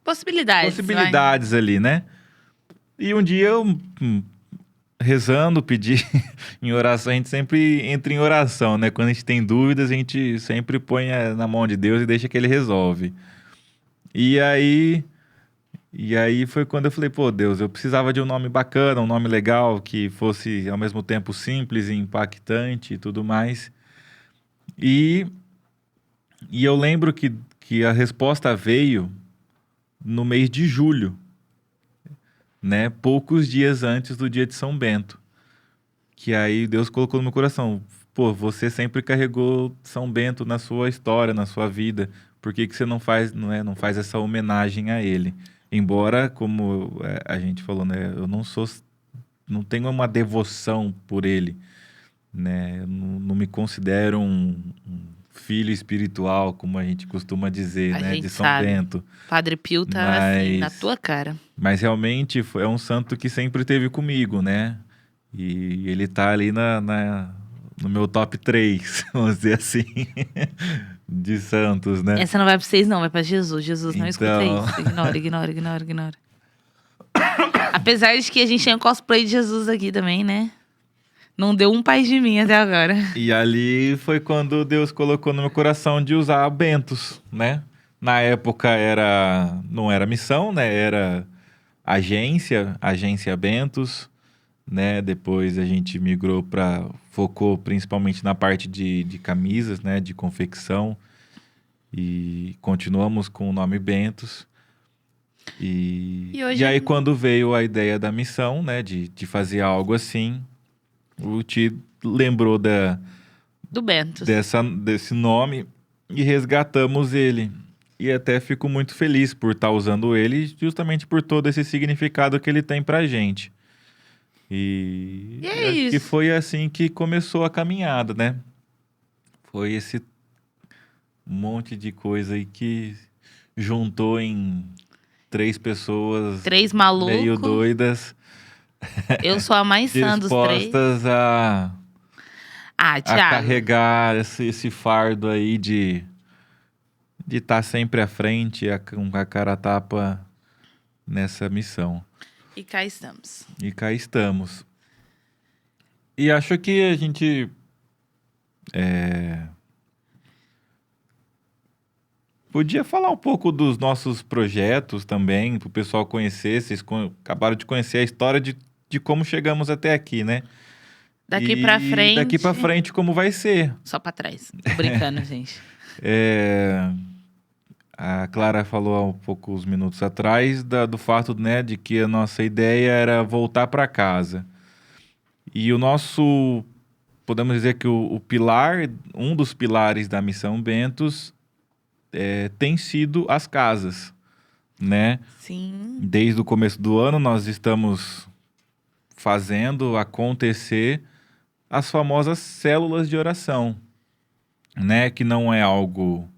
Possibilidades. possibilidades ali, né? E um dia eu, rezando, pedi em oração, a gente sempre entra em oração, né? Quando a gente tem dúvidas, a gente sempre põe na mão de Deus e deixa que ele resolve. E aí foi quando eu falei, pô, Deus, eu precisava de um nome bacana, um nome legal, que fosse ao mesmo tempo simples e impactante e tudo mais. E, e eu lembro que a resposta veio no mês de julho, né? Poucos dias antes do dia de São Bento. Que aí Deus colocou no meu coração, pô, você sempre carregou São Bento na sua história, na sua vida. Por que que você não faz essa homenagem a ele? Embora, como a gente falou, né, eu não tenho uma devoção por ele, né? Eu não me considero um filho espiritual, como a gente costuma dizer, A né, gente de São sabe. Bento. Padre Pio tá assim, na Mas, tua cara. mas realmente é um santo que sempre esteve comigo, né? E ele tá ali no meu top 3, vamos dizer assim, de santos, né? Essa não vai pra vocês, não, vai pra Jesus. Jesus não escuta Então, isso. Ignora. Apesar de que a gente tem um cosplay de Jesus aqui também, né? Não deu um pai de mim até agora. e ali foi quando Deus colocou no meu coração de usar bentos, né? Na época não era missão, né? Era agência Bentos, né? Depois a gente focou principalmente na parte de camisas, né? De confecção e continuamos com o nome Bentos. E E hoje aí quando veio a ideia da missão, né? De fazer algo assim, o Ti lembrou do Bentos. desse nome e resgatamos ele. E até fico muito feliz por estar usando ele, justamente por todo esse significado que ele tem pra gente. E E é acho que isso. foi assim que começou a caminhada, né? Foi esse monte de coisa aí que juntou em 3 pessoas 3 meio malucos. doidas, Eu sou a mais sã dos 3. dispostas a Thiago. carregar esse fardo aí de estar sempre à frente, com a cara a tapa nessa missão. E cá estamos. E cá estamos. E acho que a gente podia falar um pouco dos nossos projetos também, para o pessoal conhecer. Vocês acabaram de conhecer a história de como chegamos até aqui, né? Daqui pra frente. Daqui pra frente, como vai ser. Só pra trás. Tô brincando, gente. A Clara falou há poucos minutos atrás do fato, né, de que a nossa ideia era voltar para casa. E podemos dizer que o pilar, um dos pilares da Missão Bentos tem sido as casas, né? Sim. Desde o começo do ano nós estamos fazendo acontecer as famosas células de oração, né? Que não é algo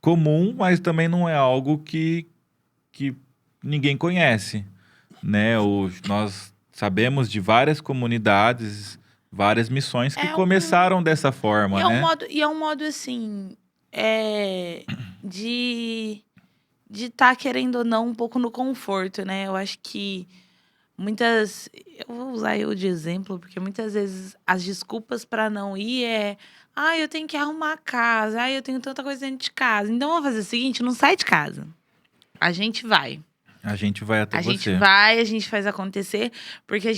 comum, mas também não é algo que ninguém conhece, né? Nós sabemos de várias comunidades, várias missões que começaram dessa forma, né? É um modo assim, de estar querendo ou não um pouco no conforto, né? Eu acho que eu vou usar eu de exemplo, porque muitas vezes as desculpas para não ir eu tenho que arrumar a casa, eu tenho tanta coisa dentro de casa. Então vamos fazer o seguinte, não sai de casa. A gente vai. A gente vai até você. A gente vai, a gente faz acontecer, porque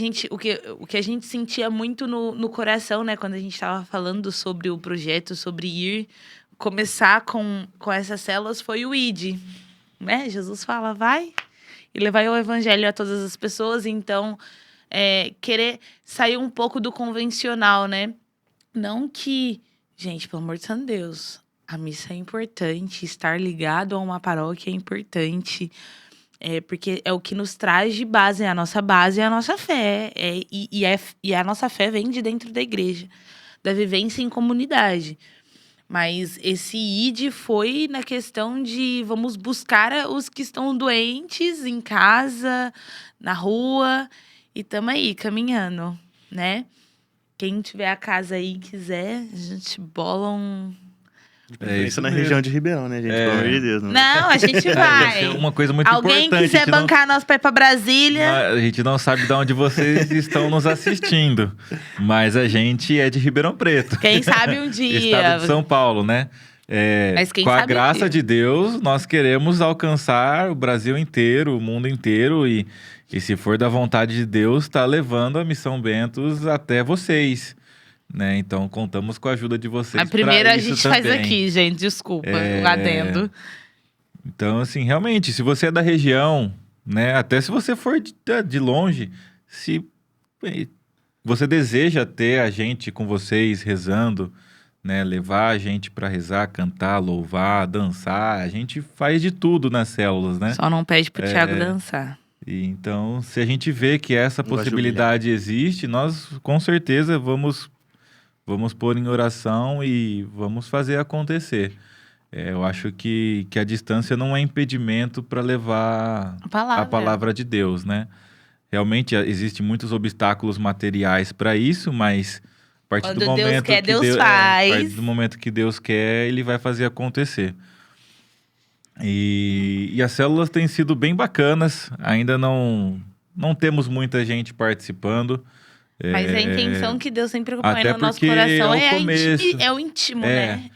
o que a gente sentia muito no coração, né? Quando a gente estava falando sobre o projeto, sobre começar com essas células, foi o ID, né? Jesus fala, vai e levar o evangelho a todas as pessoas. Então, querer sair um pouco do convencional, né? Não que, gente, pelo amor de São Deus, a missa é importante, estar ligado a uma paróquia é importante, porque é o que nos traz de base, a nossa base é a nossa fé. E a nossa fé vem de dentro da igreja, da vivência em comunidade. Mas esse ID foi na questão de vamos buscar os que estão doentes em casa, na rua, e estamos aí, caminhando, né? Quem tiver a casa aí e quiser, a gente bola um... Isso na região de Ribeirão, né, gente? Pelo amor de Deus. Não, a gente vai. É uma coisa muito Alguém importante. quiser bancar nós pra ir pra Brasília... A gente não sabe de onde vocês estão nos assistindo, mas a gente é de Ribeirão Preto. Quem sabe um dia... Estado de São Paulo, né? Mas quem com a sabe graça de Deus, nós queremos alcançar o Brasil inteiro, o mundo inteiro, e se for da vontade de Deus, tá levando a Missão Bentos até vocês. Né? Então, contamos com a ajuda de vocês. A primeira a gente também. faz aqui, gente. Desculpa, o adendo. Então, assim, realmente, se você é da região, né? Até se você for de longe, se você deseja ter a gente com vocês rezando, né? Levar a gente para rezar, cantar, louvar, dançar. A gente faz de tudo nas células, né? Só não pede pro Thiago dançar. E então, se a gente vê que essa possibilidade existe, nós com certeza vamos pôr em oração e vamos fazer acontecer. Eu acho que a distância não é impedimento para levar a palavra de Deus, né? Realmente, existem muitos obstáculos materiais para isso, mas a partir do momento Deus quer, Deus faz. A partir do momento que Deus quer, Ele vai fazer acontecer. E as células têm sido bem bacanas, ainda não temos muita gente participando. Mas a intenção que Deus sempre acompanha até no nosso coração é o íntimo, né?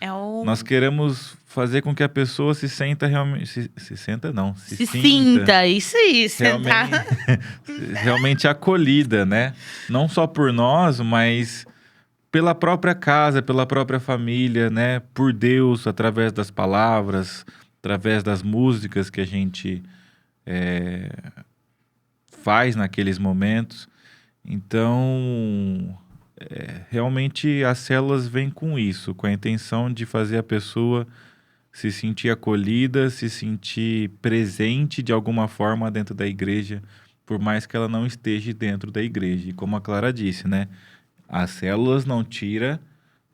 Nós queremos fazer com que a pessoa se sinta realmente... Se sinta, isso aí, sentar. Realmente acolhida, né? Não só por nós, mas pela própria casa, pela própria família, né? Por Deus, através das palavras, através das músicas que a gente faz naqueles momentos. Então, realmente as células vêm com isso, com a intenção de fazer a pessoa se sentir acolhida, se sentir presente de alguma forma dentro da igreja, por mais que ela não esteja dentro da igreja. E como a Clara disse, né? As células não tiram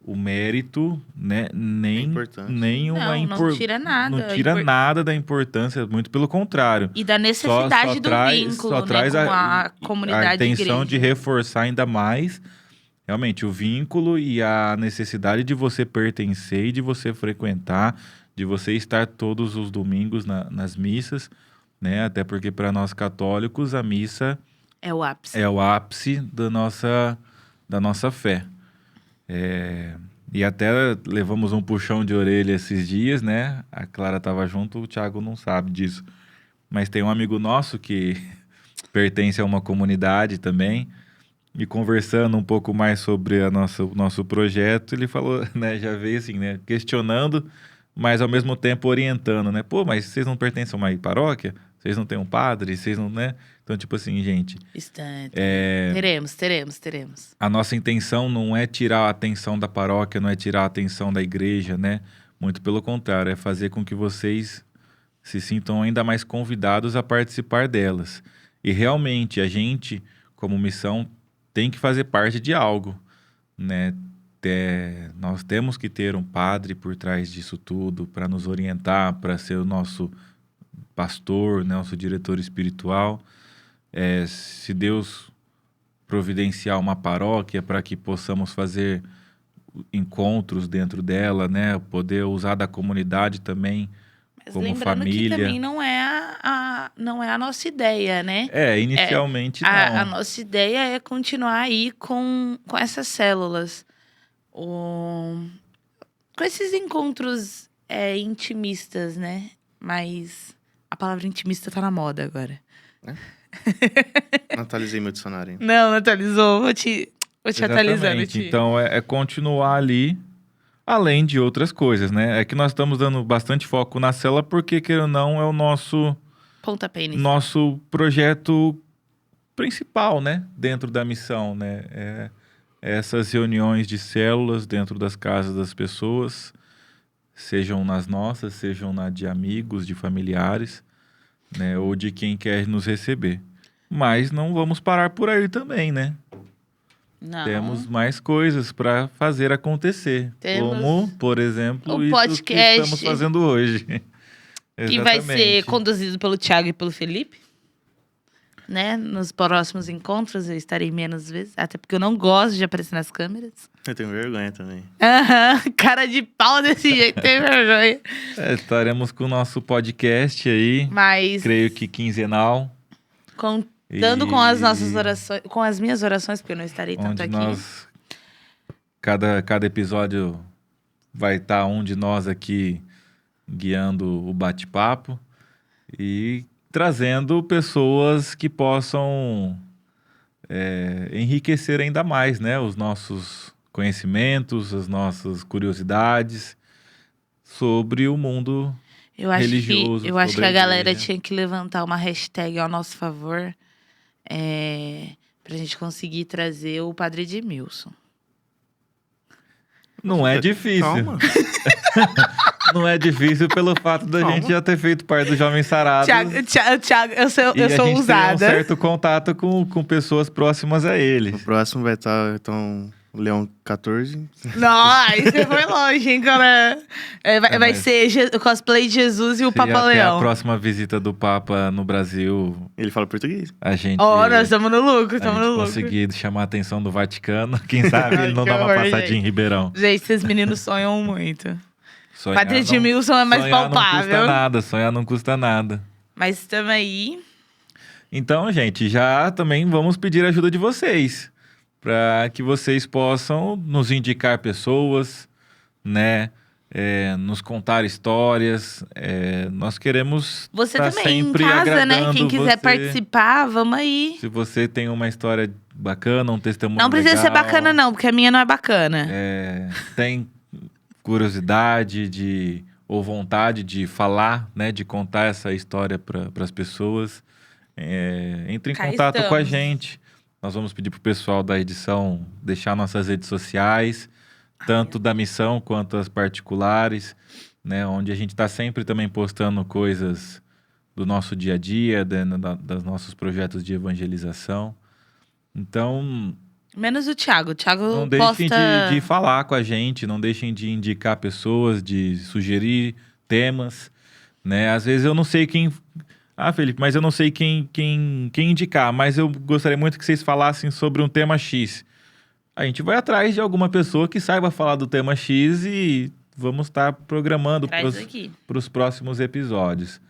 o mérito, né? Não tira nada. Não tira nada da importância, muito pelo contrário. E da necessidade do vínculo, só traz com a comunidade a intenção igreja. de reforçar ainda mais, realmente, o vínculo e a necessidade de você pertencer e de você frequentar, de você estar todos os domingos nas missas, né? Até porque para nós católicos a missa é o ápice. É o ápice da nossa fé. E até levamos um puxão de orelha esses dias, né? A Clara estava junto, o Thiago não sabe disso. Mas tem um amigo nosso que pertence a uma comunidade também. E conversando um pouco mais sobre o nosso projeto, ele falou, né? Já veio assim, né? Questionando, mas ao mesmo tempo orientando, né? Pô, mas vocês não pertencem a uma paróquia? Vocês não têm um padre? Vocês não, né? Então, tipo assim, gente... Teremos. A nossa intenção não é tirar a atenção da paróquia, não é tirar a atenção da igreja, né? Muito pelo contrário, é fazer com que vocês se sintam ainda mais convidados a participar delas. E realmente, a gente, como missão, tem que fazer parte de algo, né? Nós temos que ter um padre por trás disso tudo, para nos orientar, para ser o nosso pastor, né? Nosso diretor espiritual. Se Deus providenciar uma paróquia para que possamos fazer encontros dentro dela, né? Poder usar da comunidade também. Mas como lembrando família. que também não é a nossa ideia, né? Inicialmente não. A nossa ideia é continuar aí com essas células. Com esses encontros intimistas, né? Mais A palavra intimista tá na moda agora. Não atualizei meu dicionário. Não atualizou. Vou te atualizando, Exatamente. Ti. Então, é continuar ali, além de outras coisas, né? É que nós estamos dando bastante foco na célula porque, queira ou não, é o Pontapé inicial. nosso projeto principal, né? Dentro da missão, né? Essas reuniões de células dentro das casas das pessoas, sejam nas nossas, sejam na de amigos, de familiares, né? Ou de quem quer nos receber. Mas não vamos parar por aí também, né? Não. Temos mais coisas para fazer acontecer. Temos Como, por exemplo, o isso podcast, que estamos fazendo hoje. que vai ser Exatamente. conduzido pelo Thiago e pelo Felipe. Né? Nos próximos encontros eu estarei menos vezes. Até porque eu não gosto de aparecer nas câmeras. Eu tenho vergonha também. Aham, cara de pau desse jeito, tem vergonha. Estaremos com o nosso podcast aí, Mas creio que quinzenal. contando com as nossas orações, com as minhas orações, porque eu não estarei tanto Onde aqui. nós, cada episódio vai estar um de nós aqui guiando o bate-papo e trazendo pessoas que possam enriquecer ainda mais, né? Os nossos conhecimentos, as nossas curiosidades sobre o mundo religioso. Eu acho que sobre a galera igreja. tinha que levantar uma hashtag ao nosso favor pra gente conseguir trazer o Padre Edmilson. Não é difícil. Calma. Não é difícil pelo fato da Calma. gente já ter feito parte do Jovem Sarado. Thiago, eu E sou a gente tem um ousada. certo contato com pessoas próximas a O ele. próximo vai estar, então, o Leão 14. Não, aí você foi longe, hein, cara? Vai mas- ser o cosplay de Jesus e o Se Papa até a Leão. próxima visita do Papa no Brasil, Ele fala português. a gente, Nós estamos no lucro, a estamos no gente lucro. conseguir chamar a atenção do Vaticano, quem sabe ele não Que dá uma horror, passadinha gente. em Ribeirão. Gente, esses meninos sonham muito. Sonhar Padre não- Edmilson é mais sonhar palpável. Sonhar não custa nada. Mas estamos aí. Então, gente, já também vamos pedir a ajuda de vocês, para que vocês possam nos indicar pessoas, né? Nos contar histórias. Nós queremos Você tá também em sempre casa, né? agradando Quem quiser você. participar, vamos aí. Se você tem uma história bacana, um testemunho Não precisa ser legal, bacana, não, porque a minha não é bacana. tem curiosidade ou vontade de falar, né, de contar essa história para as pessoas, entre em Cá contato com a estamos. gente. Nós vamos pedir pro pessoal da edição deixar nossas redes sociais, tanto da missão quanto as particulares, né, onde a gente está sempre também postando coisas do nosso dia a dia, dos nossos projetos de evangelização. Então, Menos o Thiago. O Thiago não deixem posta... de falar com a gente, não deixem de indicar pessoas, de sugerir temas, né? Às vezes eu não sei quem... Ah, Felipe, mas eu não sei quem indicar, mas eu gostaria muito que vocês falassem sobre um tema X. A gente vai atrás de alguma pessoa que saiba falar do tema X e vamos estar programando Traz aqui. para os próximos episódios.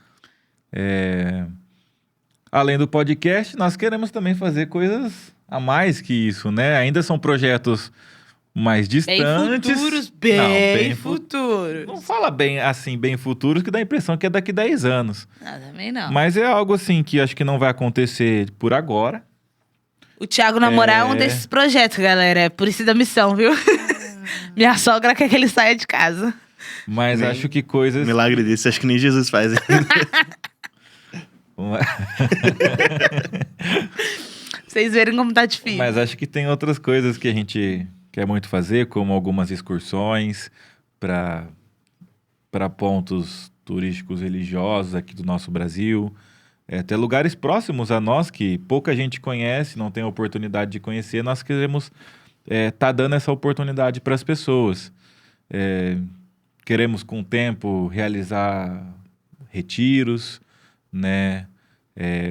Além do podcast, nós queremos também fazer coisas a mais que isso, né? Ainda são projetos mais Bem distantes. futuros, Não, bem fu- futuros. Não fala bem assim, bem futuros, que dá a impressão que é daqui 10 anos. Não, também não. Mas é algo assim que acho que não vai acontecer por agora. O Thiago namorar é um desses projetos, galera. É por isso da missão, viu? Minha sogra quer que ele saia de casa. Mas Nem- acho que coisas. Milagre desse, acho que nem Jesus faz. Vocês verem como tá difícil. Mas acho que tem outras coisas que a gente quer muito fazer, como algumas excursões para pontos turísticos religiosos aqui do nosso Brasil. Até lugares próximos a nós que pouca gente conhece, não tem a oportunidade de conhecer. Nós queremos tá dando essa oportunidade para as pessoas. Queremos, com o tempo, realizar retiros, né?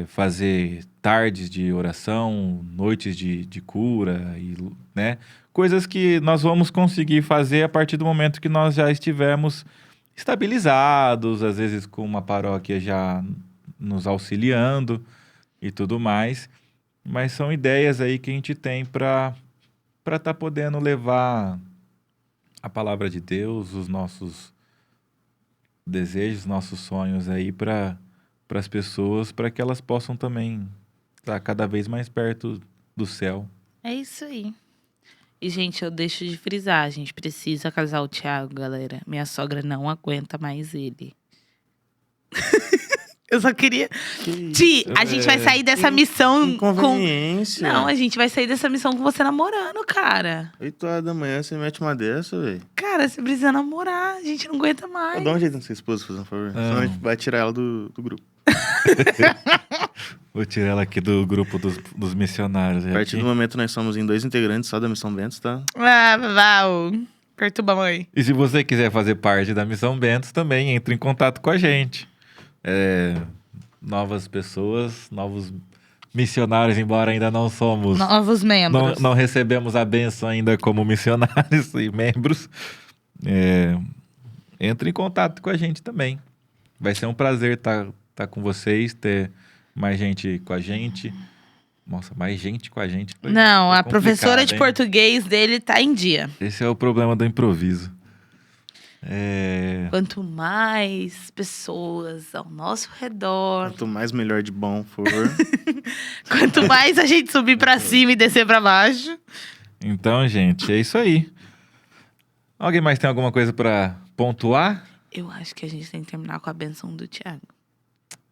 Fazer tardes de oração, noites de cura, né? Coisas que nós vamos conseguir fazer a partir do momento que nós já estivermos estabilizados, às vezes com uma paróquia já nos auxiliando e tudo mais. Mas são ideias aí que a gente tem para estar podendo levar a palavra de Deus, os nossos desejos, nossos sonhos aí para para as pessoas, para que elas possam também estar cada vez mais perto do céu. É isso aí. E, gente, eu deixo de frisar. A gente precisa casar o Thiago, galera. Minha sogra não aguenta mais ele. Eu só queria... Ti, a gente vai sair dessa missão com... Inconveniência. Não, a gente vai sair dessa missão com você namorando, cara. 8 horas da manhã você mete uma dessa, velho. Cara, você precisa namorar. A gente não aguenta mais. Dá um jeito na sua esposa, por favor. Senão a gente vai tirar ela do grupo. Vou tirar ela aqui do grupo dos missionários. A partir do momento nós somos em 2 integrantes só da Missão Bentos, tá? Ah, Val. Perturba a mãe. E se você quiser fazer parte da Missão Bentos, também entre em contato com a gente. Novas pessoas, novos missionários, embora ainda não somos... Novos membros. Não recebemos a bênção ainda como missionários e membros. Entre em contato com a gente também. Vai ser um prazer estar com vocês, ter mais gente com a gente. Nossa, mais gente com a gente. Não, a professora de hein? português dele tá em dia. Esse é o problema do improviso. Quanto mais pessoas ao nosso redor, Quanto mais melhor de bom for. quanto mais a gente subir pra cima e descer pra baixo. Então, gente, é isso aí. Alguém mais tem alguma coisa pra pontuar? Eu acho que a gente tem que terminar com a benção do Thiago.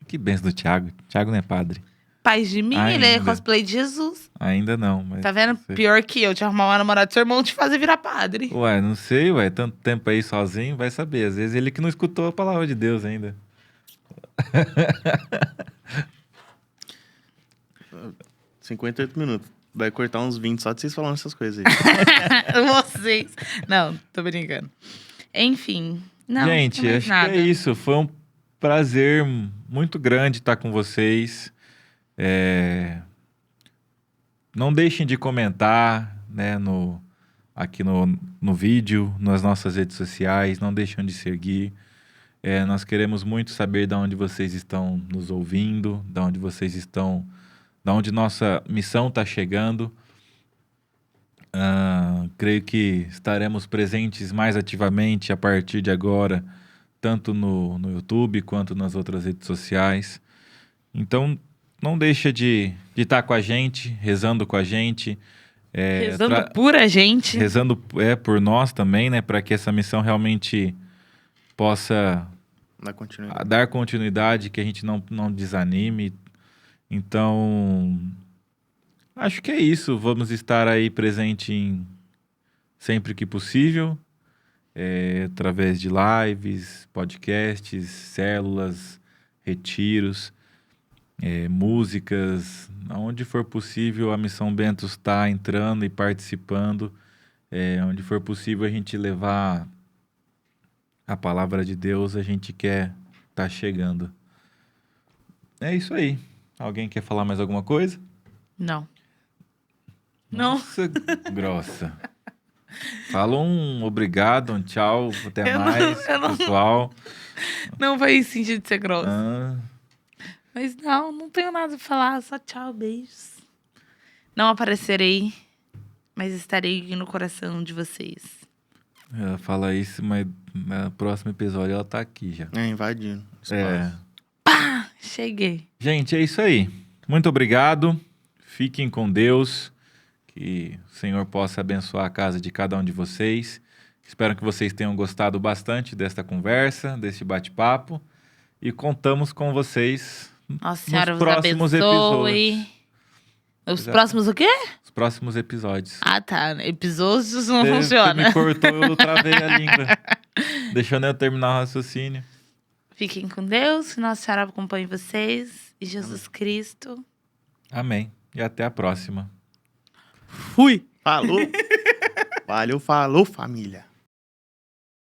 Que benção do Thiago. Thiago não é padre. Paz de mim, ele é Ainda. cosplay de Jesus. Ainda não, mas... Tá vendo? não sei. Pior que eu, te arrumar uma namorada do seu irmão, te fazer virar padre. Ué, não sei, tanto tempo aí sozinho, vai saber. Às vezes ele que não escutou a palavra de Deus ainda. 58 minutos. Vai cortar uns 20 só de vocês falando essas coisas aí. Vocês. Não, tô brincando. Enfim. Não, Gente, não mais acho nada. que é isso. Foi um prazer muito grande estar com vocês. Não deixem de comentar, né, aqui no vídeo, nas nossas redes sociais. Não deixem de seguir. Nós queremos muito saber de onde vocês estão nos ouvindo, de onde vocês estão, de onde nossa missão está chegando. Creio que estaremos presentes mais ativamente a partir de agora, tanto no YouTube quanto nas outras redes sociais. Então, não deixa de estar com a gente, rezando com a gente. Rezando por a gente. Rezando por nós também, né? Para que essa missão realmente possa dar continuidade, que a gente não desanime. Então, acho que é isso. Vamos estar aí presente sempre que possível, através de lives, podcasts, células, retiros, músicas. Onde for possível, a Missão Bentos está entrando e participando. Onde for possível a gente levar a palavra de Deus, a gente quer estar chegando. É isso aí. Alguém quer falar mais alguma coisa? Não. Não. Nossa, grossa. Fala um obrigado, um tchau, até Eu mais, pessoal. Não faz sentido ser grosso. Ah, Mas não tenho nada a falar. Só tchau, beijos. Não aparecerei, mas estarei no coração de vocês. ela fala isso, mas no próximo episódio ela tá aqui já. Invadindo. Pá! Cheguei. Gente, é isso aí. Muito obrigado. Fiquem com Deus. Que o Senhor possa abençoar a casa de cada um de vocês. Espero que vocês tenham gostado bastante desta conversa, deste bate-papo. E contamos com vocês Nossa Senhora nos vos próximos abençoe. episódios. Os Exato. próximos o quê? Os próximos episódios. Ah, tá. Episódios não Você funciona. me cortou, eu travei a língua. Deixando eu terminar o raciocínio. Fiquem com Deus. Que Nossa Senhora acompanhe vocês. E Jesus Cristo. Amém. E até a próxima. Fui! Falou. Valeu, falou, família.